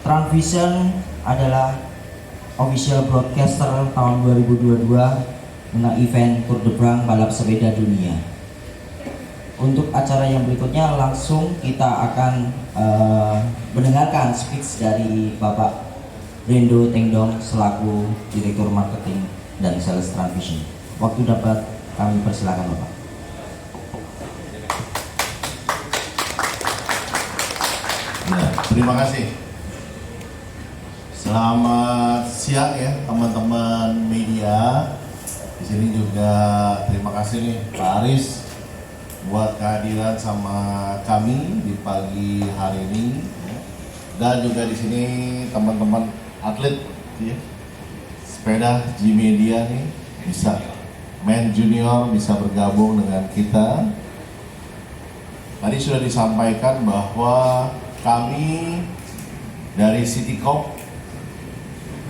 Transvision adalah official broadcaster tahun 2022 tentang event Tour de France balap sepeda dunia. Untuk acara yang berikutnya langsung kita akan mendengarkan speech dari Bapak Rendo Tengdong selaku Direktur Marketing dan Sales Transvision. Waktu dapat kami persilakan Bapak. Ya, terima kasih. Selamat siang ya teman-teman media. Di sini juga terima kasih nih Pak Aris buat kehadiran sama kami di pagi hari ini. Dan juga di sini teman-teman atlet ya, sepeda G-Media nih bisa men junior bisa bergabung dengan kita. Tadi sudah disampaikan bahwa kami dari Citycop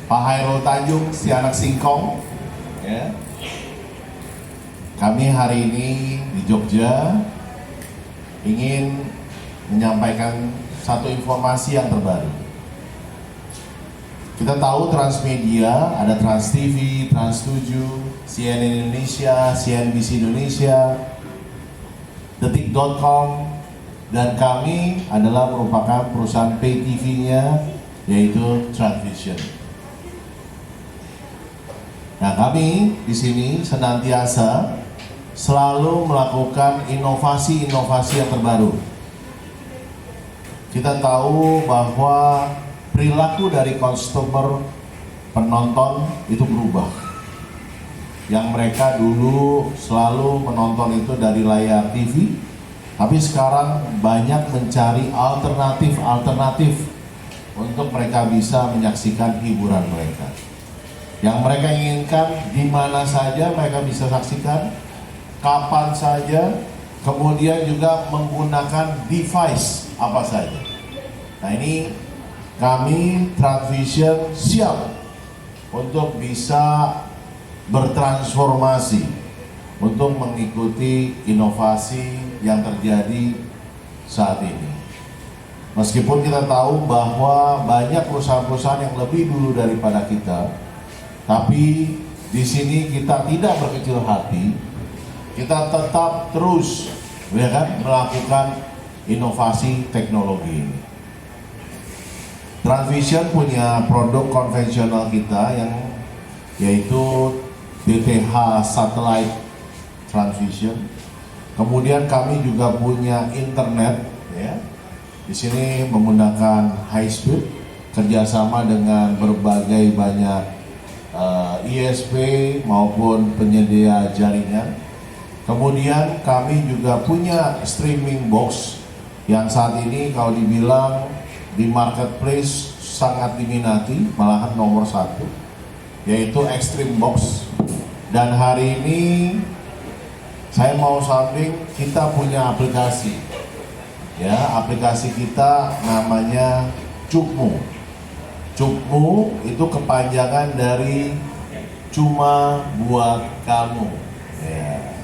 Pak Hairul Tanjung, si anak singkong ya. Kami hari ini di Jogja ingin menyampaikan satu informasi yang terbaru. Kita tahu Transmedia, ada Trans TV, Trans 7, CNN Indonesia, CNBC Indonesia, Detik.com, dan kami adalah merupakan perusahaan pay TV-nya yaitu Transvision. Nah, kami di sini senantiasa selalu melakukan inovasi-inovasi yang terbaru. Kita tahu bahwa perilaku dari customer penonton itu berubah. Yang mereka dulu selalu menonton itu dari layar TV, tapi sekarang banyak mencari alternatif untuk mereka bisa menyaksikan hiburan mereka. Yang mereka inginkan di mana saja mereka bisa saksikan, kapan saja, kemudian juga menggunakan device apa saja. Nah, ini kami Transvision siap untuk bisa bertransformasi untuk mengikuti inovasi yang terjadi saat ini. Meskipun kita tahu bahwa banyak perusahaan-perusahaan yang lebih dulu daripada kita, tapi di sini kita tidak berkecil hati, kita tetap terus ya kan, melakukan inovasi teknologi ini. Transvision punya produk konvensional kita yang yaitu DTH Satellite Transvision. Kemudian kami juga punya internet ya. Di sini menggunakan high speed kerjasama dengan berbagai banyak ISP maupun penyedia jaringan. Kemudian kami juga punya streaming box yang saat ini kalau dibilang di marketplace sangat diminati, malahan nomor 1, yaitu Extreme Box. Dan hari ini saya mau samping kita punya aplikasi ya, aplikasi kita namanya Cukmu. Cukmu itu kepanjangan dari cuma buat kamu ya.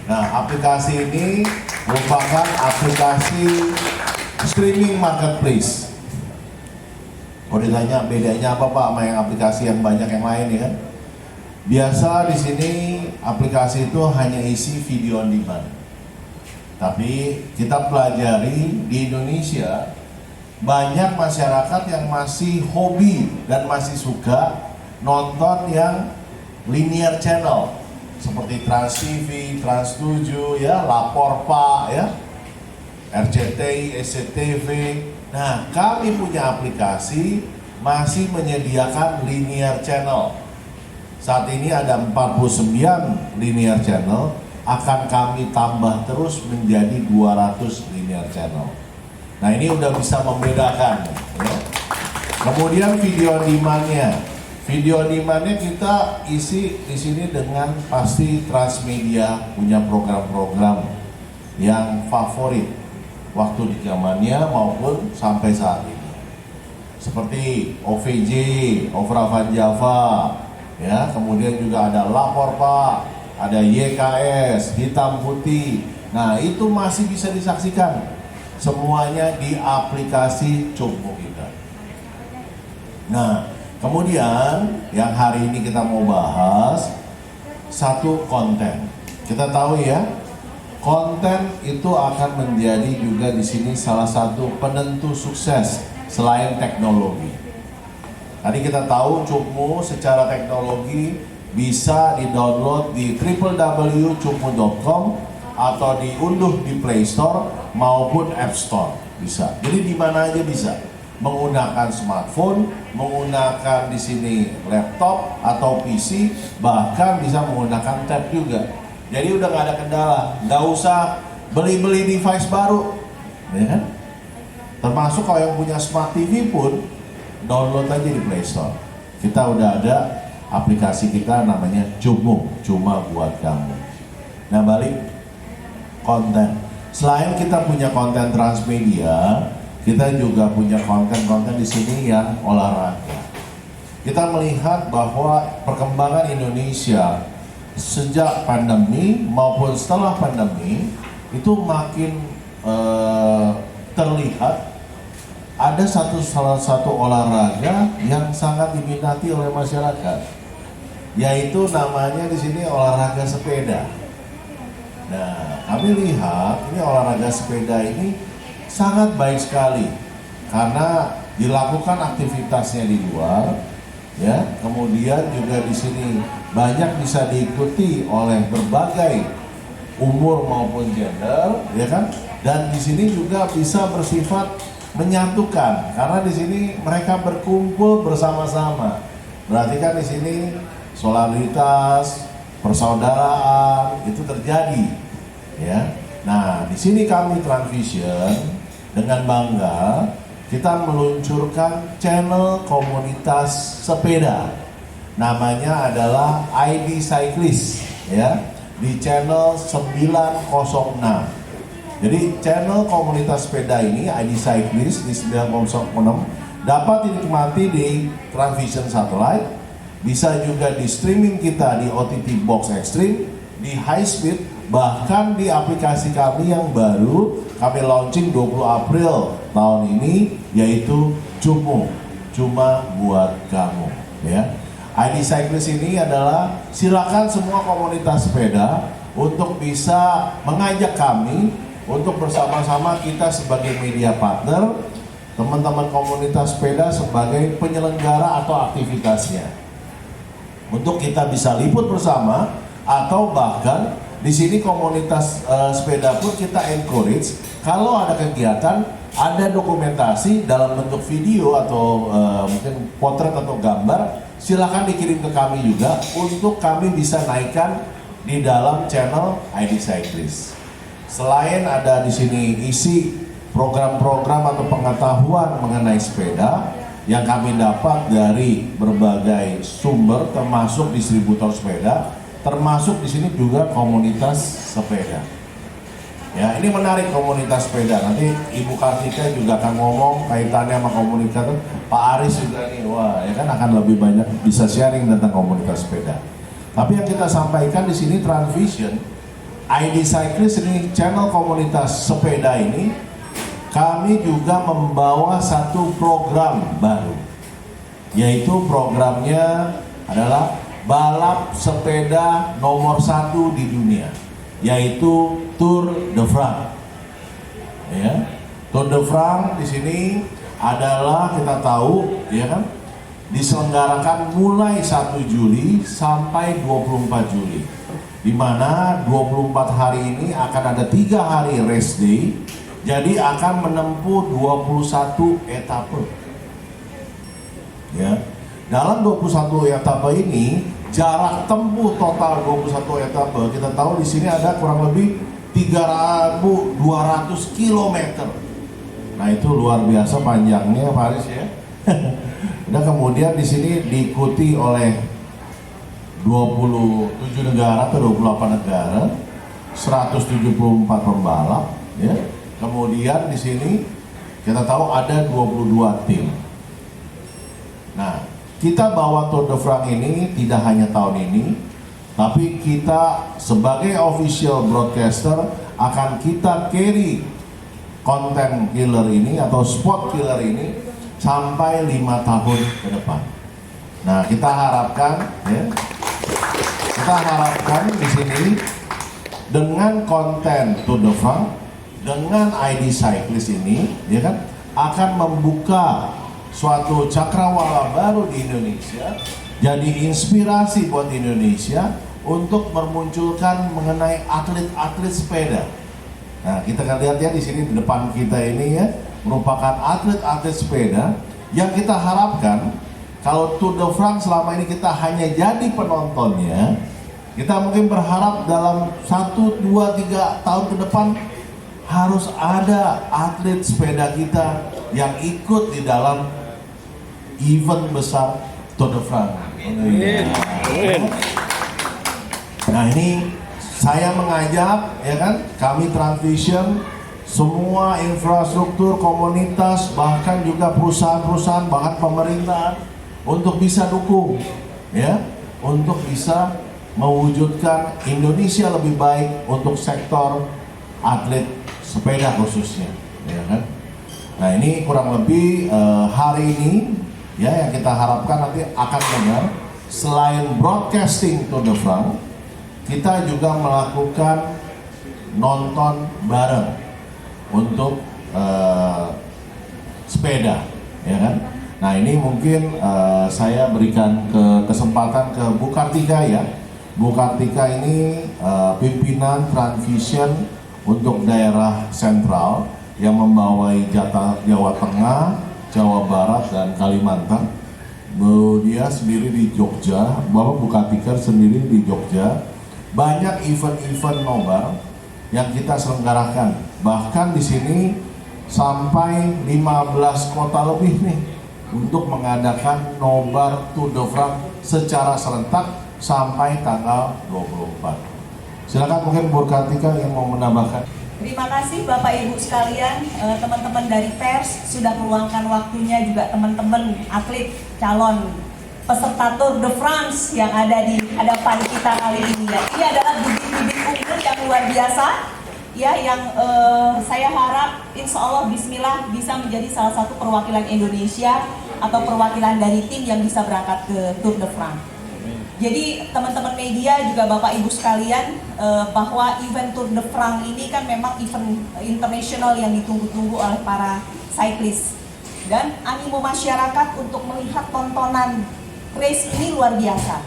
Nah, aplikasi ini merupakan aplikasi streaming marketplace. Kalau ditanya bedanya apa Pak sama yang aplikasi yang banyak yang lain ya kan? Biasa di sini aplikasi itu hanya isi video on demand. Tapi kita pelajari di Indonesia banyak masyarakat yang masih hobi dan masih suka nonton yang linear channel seperti Trans TV, Trans 7 ya, Lapor Pak ya, RCTI, SCTV. Nah, kami punya aplikasi masih menyediakan linear channel. Saat ini ada 49 linear channel, akan kami tambah terus menjadi 200 linear channel. Nah, ini udah bisa membedakan ya. Kemudian video demand-nya. Video demand-nya kita isi di sini dengan pasti Transmedia punya program-program yang favorit waktu di zamannya maupun sampai saat ini. Seperti OVJ, Ovra Van Java, ya, kemudian juga ada Lapor Pak, ada YKS, Hitam Putih. Nah, itu masih bisa disaksikan semuanya di aplikasi Cukmu kita. Nah, kemudian yang hari ini kita mau bahas satu konten. Kita tahu ya, konten itu akan menjadi juga di sini salah satu penentu sukses selain teknologi. Tadi kita tahu Cupmu secara teknologi bisa di-download di www.cupmu.com atau diunduh di Play Store maupun App Store bisa. Jadi di mana aja bisa. Menggunakan smartphone, menggunakan di sini laptop atau PC, bahkan bisa menggunakan tab juga. Jadi udah nggak ada kendala, nggak usah beli-beli device baru, ya kan? Termasuk kalau yang punya smart TV pun download aja di Play Store. Kita udah ada aplikasi kita namanya Cupmu, cuma buat kamu. Nah balik konten. Selain kita punya konten transmedia, kita juga punya konten-konten di sini yang olahraga. Kita melihat bahwa perkembangan Indonesia sejak pandemi maupun setelah pandemi itu makin terlihat ada salah satu olahraga yang sangat diminati oleh masyarakat, yaitu namanya di sini olahraga sepeda. Nah, kami lihat ini olahraga sepeda ini sangat baik sekali karena dilakukan aktivitasnya di luar, ya. Kemudian juga di sini banyak bisa diikuti oleh berbagai umur maupun gender, ya kan? Dan di sini juga bisa bersifat menyatukan karena di sini mereka berkumpul bersama-sama. Berarti kan di sini solidaritas, persaudaraan itu terjadi, ya. Nah, di sini kami Transvision dengan bangga kita meluncurkan channel komunitas sepeda. Namanya adalah ID Cyclist, ya, di channel 906. Jadi channel komunitas sepeda ini ID Cyclist di 906 dapat dinikmati di Transvision Satellite, bisa juga di streaming kita di OTT Box Extreme, di High Speed, bahkan di aplikasi kami yang baru kami launching 20 April tahun ini, yaitu Cupmu, cuma buat kamu, ya. ID Cyclist ini adalah silakan semua komunitas sepeda untuk bisa mengajak kami untuk bersama-sama kita sebagai media partner, teman-teman komunitas sepeda sebagai penyelenggara atau aktivitasnya, untuk kita bisa liput bersama atau bahkan di sini komunitas sepeda pun kita encourage kalau ada kegiatan, ada dokumentasi dalam bentuk video atau mungkin potret atau gambar, silakan dikirim ke kami juga untuk kami bisa naikkan di dalam channel ID Cyclist. Selain ada di sini isi program-program atau pengetahuan mengenai sepeda yang kami dapat dari berbagai sumber, termasuk distributor sepeda, termasuk di sini juga komunitas sepeda. Ya, ini menarik komunitas sepeda. Nanti Ibu Kartika juga akan ngomong kaitannya sama komunitas. Pak Aris juga nih, wah, ya kan akan lebih banyak bisa sharing tentang komunitas sepeda. Tapi yang kita sampaikan di sini Transvision, ID Cyclist ini channel komunitas sepeda ini, kami juga membawa satu program baru, yaitu programnya adalah balap sepeda nomor 1 di dunia, yaitu Tour de France. Ya, Tour de France di sini adalah kita tahu, ya kan, diselenggarakan mulai 1 Juli sampai 24 Juli, di mana 24 hari ini akan ada 3 hari race day, jadi akan menempuh 21 etape. Ya, dalam 21 etape ini jarak tempuh total 21 etape kita tahu di sini ada kurang lebih 3.200 km. Nah, itu luar biasa panjangnya, Faris, ya. Dan kemudian di sini diikuti oleh 27 negara atau 28 negara, 174 pembalap, ya. Kemudian di sini kita tahu ada 22 tim. Nah, kita bawa Tour de France ini tidak hanya tahun ini, tapi kita sebagai official broadcaster akan kita carry konten killer ini atau spot killer ini sampai 5 tahun ke depan. Nah, kita harapkan di sini dengan konten Tour de France, dengan ID Cyclist ini, ya kan, akan membuka suatu cakrawala baru di Indonesia, jadi inspirasi buat Indonesia untuk memunculkan mengenai atlet-atlet sepeda. Nah, kita akan lihat ya di sini di depan kita ini ya, merupakan atlet-atlet sepeda yang kita harapkan kalau Tour de France selama ini kita hanya jadi penontonnya, kita mungkin berharap dalam 1, 2, 3 tahun ke depan harus ada atlet sepeda kita yang ikut di dalam event besar Tour de France. Nah, ini saya mengajak, ya kan, kami Transvision, semua infrastruktur, komunitas, bahkan juga perusahaan-perusahaan, bahkan pemerintahan untuk bisa dukung, ya, untuk bisa mewujudkan Indonesia lebih baik untuk sektor atlet sepeda khususnya, ya kan. Nah, ini kurang lebih hari ini ya yang kita harapkan nanti akan dengar selain broadcasting Tour de France, kita juga melakukan nonton bareng untuk sepeda, ya kan. Nah, ini mungkin saya berikan kesempatan ke Bu Kartika ya. Bu Kartika ini pimpinan Transvision untuk daerah sentral yang membawai Jawa Tengah, Jawa Barat, dan Kalimantan. Dia sendiri di Jogja, Bapak Bu Kartika sendiri di Jogja. Banyak event-event nobar yang kita selenggarakan. Bahkan di sini sampai 15 kota lebih nih untuk mengadakan nobar Tour de France secara serentak sampai tanggal 24. Silakan mungkin Bu Kartika yang mau menambahkan. Terima kasih Bapak Ibu sekalian, teman-teman dari pers sudah meluangkan waktunya, juga teman-teman atlet calon peserta Tour de France yang ada di hadapan kita kali ini ya. Ini adalah bibit-bibit unggul yang luar biasa ya, yang saya harap insya Allah bismillah bisa menjadi salah satu perwakilan Indonesia atau perwakilan dari tim yang bisa berangkat ke Tour de France. Jadi teman-teman media juga Bapak Ibu sekalian, bahwa event Tour de France ini kan memang event internasional yang ditunggu-tunggu oleh para cyclist, dan animo masyarakat untuk melihat tontonan race ini luar biasa.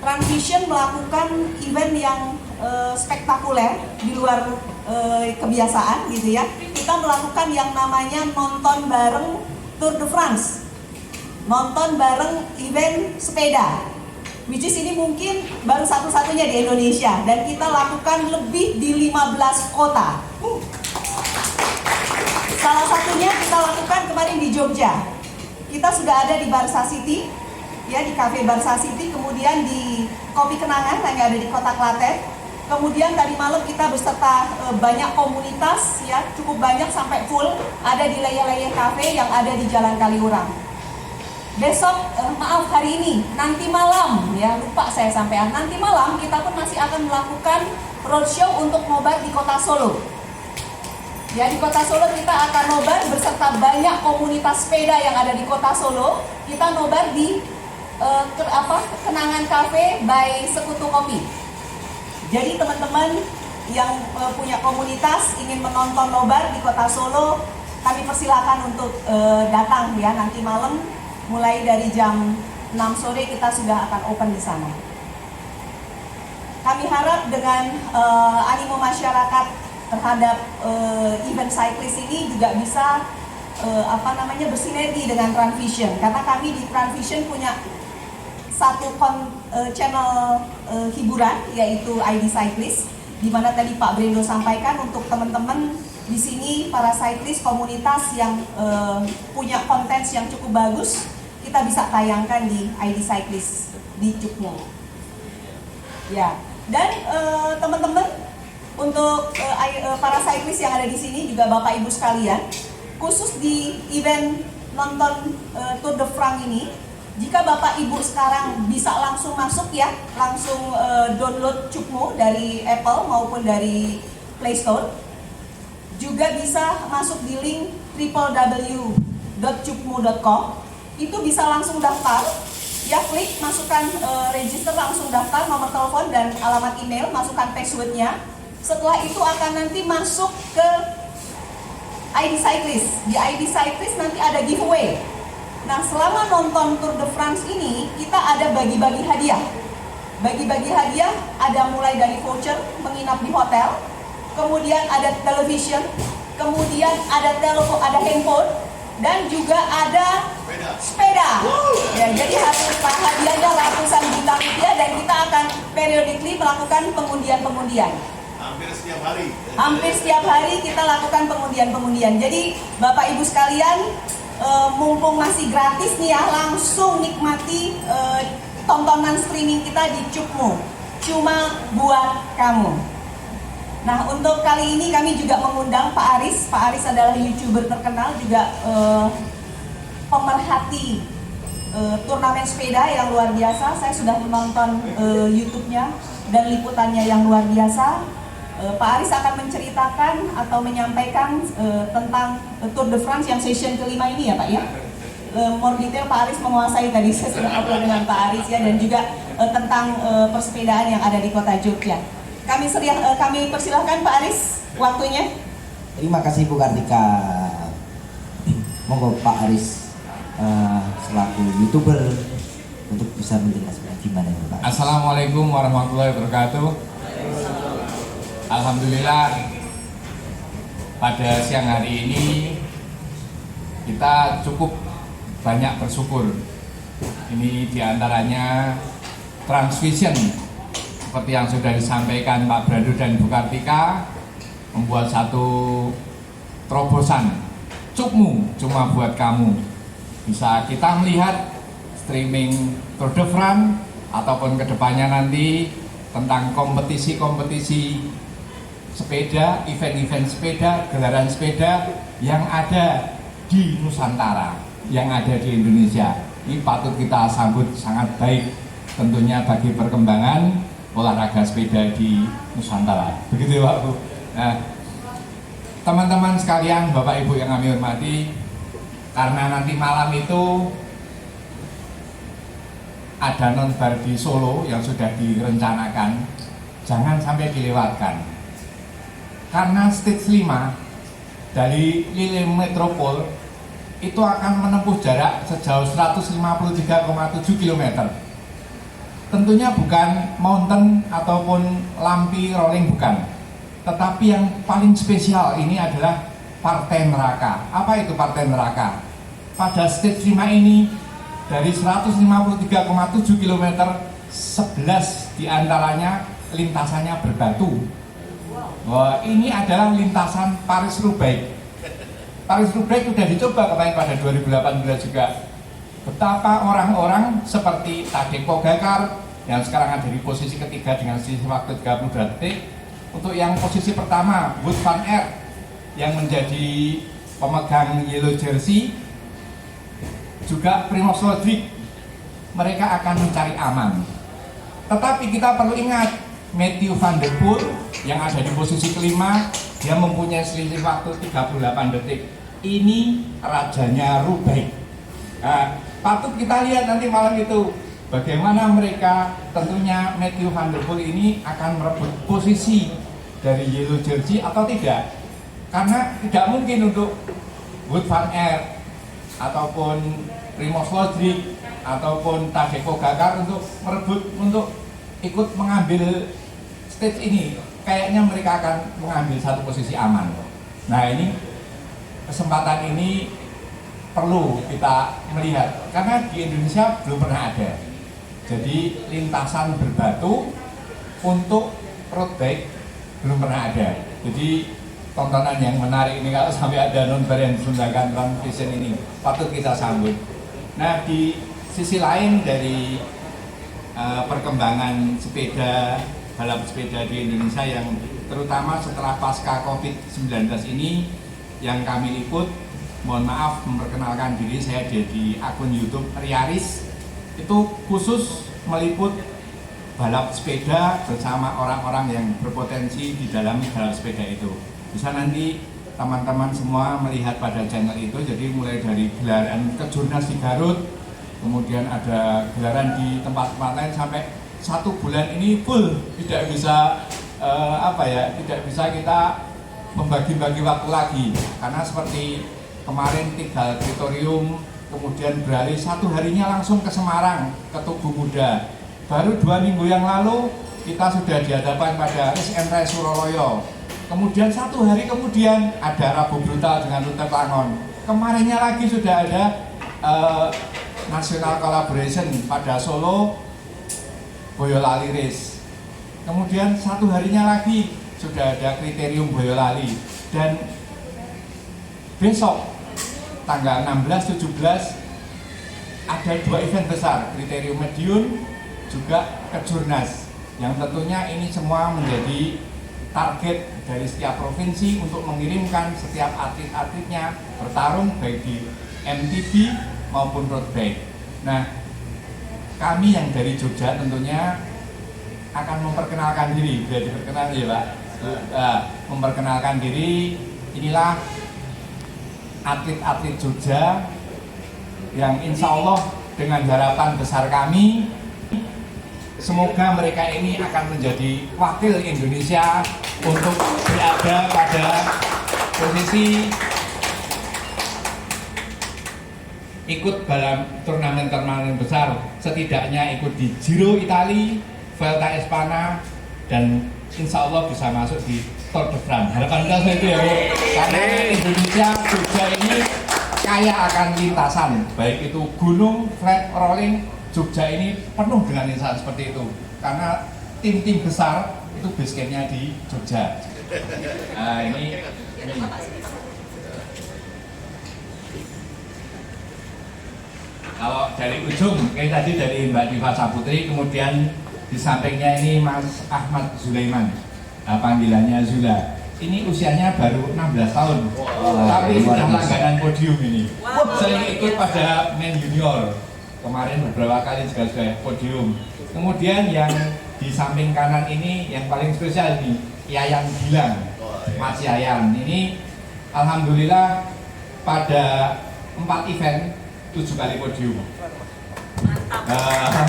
Transvision melakukan event yang spektakuler di luar kebiasaan gitu ya. Kita melakukan yang namanya nonton bareng Tour de France, nonton bareng event sepeda, which is ini mungkin baru satu-satunya di Indonesia, dan kita lakukan lebih di 15 kota. Salah satunya kita lakukan kemarin di Jogja. Kita sudah ada di Barca City, ya, di Cafe Barca City, kemudian di Kopi Kenangan yang ada di Kota Klaten. Kemudian tadi malam kita beserta banyak komunitas, ya, cukup banyak sampai full, ada di Leye-Leye Cafe yang ada di Jalan Kaliurang. Besok, hari ini, nanti malam, ya, lupa saya sampaikan, nanti malam kita pun masih akan melakukan roadshow untuk nobar di Kota Solo. Ya, di Kota Solo kita akan nobar beserta banyak komunitas sepeda yang ada di Kota Solo. Kita nobar di Kenangan Cafe by Sekutu Kopi. Jadi teman-teman yang punya komunitas ingin menonton nobar di Kota Solo, kami persilakan untuk datang ya, nanti malam mulai dari jam 6 sore kita sudah akan open di sana. Kami harap dengan animo masyarakat terhadap event cyclist ini juga bisa bersinergi dengan Transvision, karena kami di Transvision punya satu channel hiburan yaitu ID Cyclist, di mana tadi Pak Brendo sampaikan untuk teman-teman di sini para cyclist komunitas yang punya konten yang cukup bagus, kita bisa tayangkan di ID Cyclist di Cukmo. Ya, dan teman-teman untuk para cyclist yang ada di sini juga Bapak Ibu sekalian, khusus di event nonton Tour de France ini, jika Bapak Ibu sekarang bisa langsung masuk ya, langsung download Cukmo dari Apple maupun dari Play Store, juga bisa masuk di link www.cupmu.com. Itu bisa langsung daftar. Ya, klik, masukkan register, langsung daftar, nomor telepon dan alamat email, masukkan passwordnya. Setelah itu akan nanti masuk ke ID Cyclist. Di ID Cyclist nanti ada giveaway. Nah, selama nonton Tour de France ini, kita ada bagi-bagi hadiah. Bagi-bagi hadiah ada mulai dari voucher menginap di hotel, kemudian ada television, kemudian ada telepon, ada handphone, dan juga ada sepeda. Ya, jadi hadiahnya ratusan juta rupiah dan kita akan periodically melakukan pengundian-pengundian. Hampir setiap hari kita lakukan pengundian-pengundian. Jadi Bapak Ibu sekalian, mumpung masih gratis nih ya, langsung nikmati tontonan streaming kita di Cupmu, cuma buat kamu. Nah, untuk kali ini kami juga mengundang Pak Aris. Pak Aris adalah YouTuber terkenal, juga pemerhati turnamen sepeda yang luar biasa. Saya sudah menonton YouTube-nya dan liputannya yang luar biasa. Pak Aris akan menceritakan atau menyampaikan tentang Tour de France yang session kelima ini ya Pak ya. More detail Pak Aris menguasai tadi, saya sudah ngobrol dengan Pak Aris ya, dan juga tentang persepedaan yang ada di kota Jogja. Kami persilahkan Pak Aris waktunya. Terima kasih Bu Kartika. Monggo Pak Aris selaku YouTuber untuk bisa menjelaskan gimana ya Pak. Assalamualaikum warahmatullahi wabarakatuh. Alhamdulillah pada siang hari ini kita cukup banyak bersyukur. Ini diantaranya Transvision, seperti yang sudah disampaikan Pak Brado dan Bu Kartika, membuat satu terobosan Cupmu cuma buat kamu. Bisa kita melihat streaming Tour de France ataupun kedepannya nanti tentang kompetisi-kompetisi sepeda, event-event sepeda, gelaran sepeda yang ada di Nusantara, yang ada di Indonesia. Ini patut kita sambut sangat baik tentunya bagi perkembangan olahraga sepeda di Nusantara. Begitu ya Pak Bu. Nah, teman-teman sekalian, Bapak Ibu yang kami hormati, karena nanti malam itu ada nonbar di Solo yang sudah direncanakan, jangan sampai dilewatkan. Karena stage 5 dari Lille Metropol itu akan menempuh jarak sejauh 153,7 km. Tentunya bukan mountain ataupun lampi rolling, bukan. Tetapi yang paling spesial ini adalah partai neraka. Apa itu partai neraka? Pada stage 5 ini dari 153,7 km, 11 diantaranya lintasannya berbatu. Wah, ini adalah lintasan Paris-Roubaix. Paris-Roubaix sudah dicoba kemarin pada 2018 juga. Betapa orang-orang seperti Tadej Pogacar yang sekarang ada di posisi ketiga dengan selisih waktu 30 detik. Untuk yang posisi pertama, Wout van Aert yang menjadi pemegang yellow jersey, juga Primož Roglič, mereka akan mencari aman. Tetapi kita perlu ingat, Mathieu van der Poel yang ada di posisi kelima, dia mempunyai selisih waktu 38 detik. Ini rajanya Roubaix. Nah, patut kita lihat nanti malam itu bagaimana mereka, tentunya Mathieu van der Poel ini akan merebut posisi dari yellow jersey atau tidak. Karena tidak mungkin untuk Wout van Aert ataupun Primož Roglič ataupun Tadej Pogacar untuk merebut, untuk ikut mengambil stage ini. Kayaknya mereka akan mengambil satu posisi aman. Nah, ini kesempatan ini perlu kita melihat karena di Indonesia belum pernah ada. Jadi lintasan berbatu untuk road bike belum pernah ada. Jadi tontonan yang menarik ini kalau sampai ada nonbar yang diselenggarakan Transvision ini patut kita sambut. Nah, di sisi lain dari perkembangan sepeda, balap sepeda di Indonesia yang terutama setelah pasca COVID-19 ini yang kami liput, mohon maaf memperkenalkan diri, saya ada di akun YouTube Riaris, itu khusus meliput balap sepeda bersama orang-orang yang berpotensi di dalam balap sepeda itu. Bisa nanti teman-teman semua melihat pada channel itu. Jadi mulai dari gelaran kejurnas di Garut, kemudian ada gelaran di tempat-tempat lain, sampai 1 bulan ini full, tidak bisa tidak bisa kita membagi-bagi waktu lagi, karena seperti kemarin tinggal Kritorium, kemudian beralih 1 harinya langsung ke Semarang, ke Tugu Muda. Baru 2 minggu yang lalu kita sudah dihadapkan pada SMR Suroloyo. Kemudian 1 hari kemudian ada Rabu Brutal dengan Rute Klangon. Kemarinnya lagi sudah ada National Collaboration pada Solo, Boyolali Race. Kemudian 1 harinya lagi sudah ada Kriterium Boyolali. Dan besok tanggal 16-17 ada 2 event besar, Kriterium Medium juga Kejurnas, yang tentunya ini semua menjadi target dari setiap provinsi untuk mengirimkan setiap atlet-atletnya bertarung baik di MTB maupun road bike. Nah, kami yang dari Jogja tentunya akan memperkenalkan diri, bisa diperkenalkan ya Pak? Memperkenalkan diri, inilah atlet-atlet Jogja yang insya Allah dengan harapan besar kami, semoga mereka ini akan menjadi wakil Indonesia untuk berada pada posisi ikut dalam turnamen-turnamen besar, setidaknya ikut di Giro Italia, Vuelta Espana, dan insya Allah bisa masuk di Tour de France. Harapan kita seperti itu ya Bu, karena Indonesia, Jogja ini kaya akan lintasan, baik itu gunung, flat, rolling. Jogja ini penuh dengan lintasan seperti itu, karena tim-tim besar itu base camp-nya di Jogja. Nah ini. Kalau dari ujung, kayak tadi dari Mbak Diva Saputri, kemudian di sampingnya ini Mas Ahmad Zulaiman, panggilannya Zula. Ini usianya baru 16 tahun, tapi sudah langganan podium ini. Saya ikut pada Men Junior, kemarin beberapa kali juga sudah podium. Kemudian yang di samping kanan ini yang paling spesial nih, Yayan Gilang, Mas Yayan. Ini alhamdulillah pada 4 event 7 kali podium. 4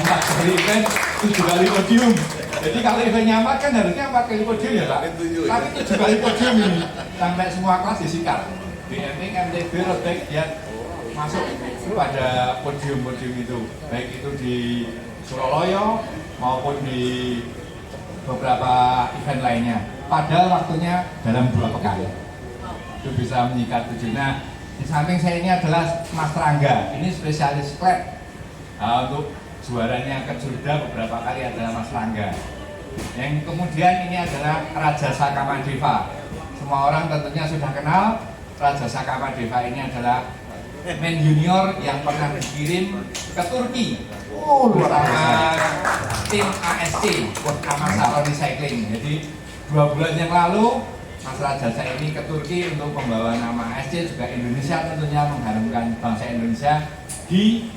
kali event 7 kali podium. Jadi kalau eventnya 4 kan harusnya 4 kali podium ya Pak. Tapi 7 kali podium ini sampai semua kelas disikat. BMX, MTB, road bike dia masuk pada podium-podium itu, baik itu di Suroloyo maupun di beberapa event lainnya. Padahal waktunya dalam 2 pekan itu bisa menyikat 7. Nah, di samping saya ini adalah Mas Rangga, ini spesialis flat. Untuk juaranya Kejurda beberapa kali adalah Mas Rangga. Yang kemudian ini adalah Raja Sakamadeva. Semua orang tentunya sudah kenal Raja Sakamadeva ini adalah Men Junior yang pernah dikirim ke Turki bersama tim ASC, Amasaroni Cycling. Jadi 2 bulan yang lalu Mas Raja saya ini ke Turki untuk membawa nama ASC, juga Indonesia, tentunya mengharumkan bangsa Indonesia di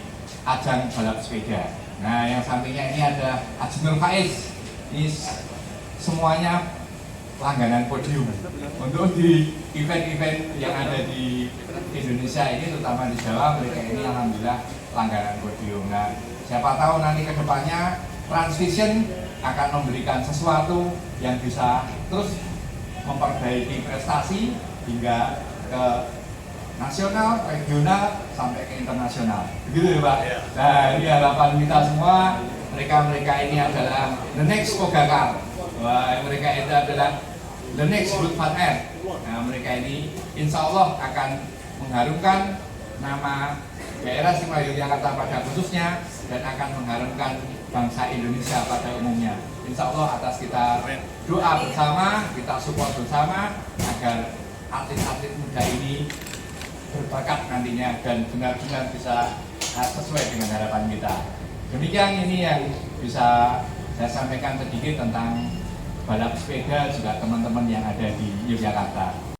ajang balap sepeda. Nah, yang sampingnya ini ada Ajnur Faiz. Ini semuanya langganan podium untuk di event-event yang ada di Indonesia ini, terutama di Jawa. Mereka ini alhamdulillah langganan podium. Nah, siapa tahu nanti ke depannya Transvision akan memberikan sesuatu yang bisa terus memperbaiki prestasi hingga ke nasional, regional, sampai ke internasional. Begitu ya Pak? Nah, ini harapan kita semua. Mereka ini adalah the next Pogakar. Wah, mereka itu adalah the next Good Fun Air. Nah, mereka ini insya Allah akan mengharumkan nama daerah Istimewa Yogyakarta pada khususnya, dan akan mengharumkan bangsa Indonesia pada umumnya. Insya Allah atas kita doa bersama, kita support bersama agar atlet-atlet muda ini berbakat nantinya dan benar-benar bisa sesuai dengan harapan kita. Demikian ini yang bisa saya sampaikan sedikit tentang balap sepeda juga teman-teman yang ada di Yogyakarta.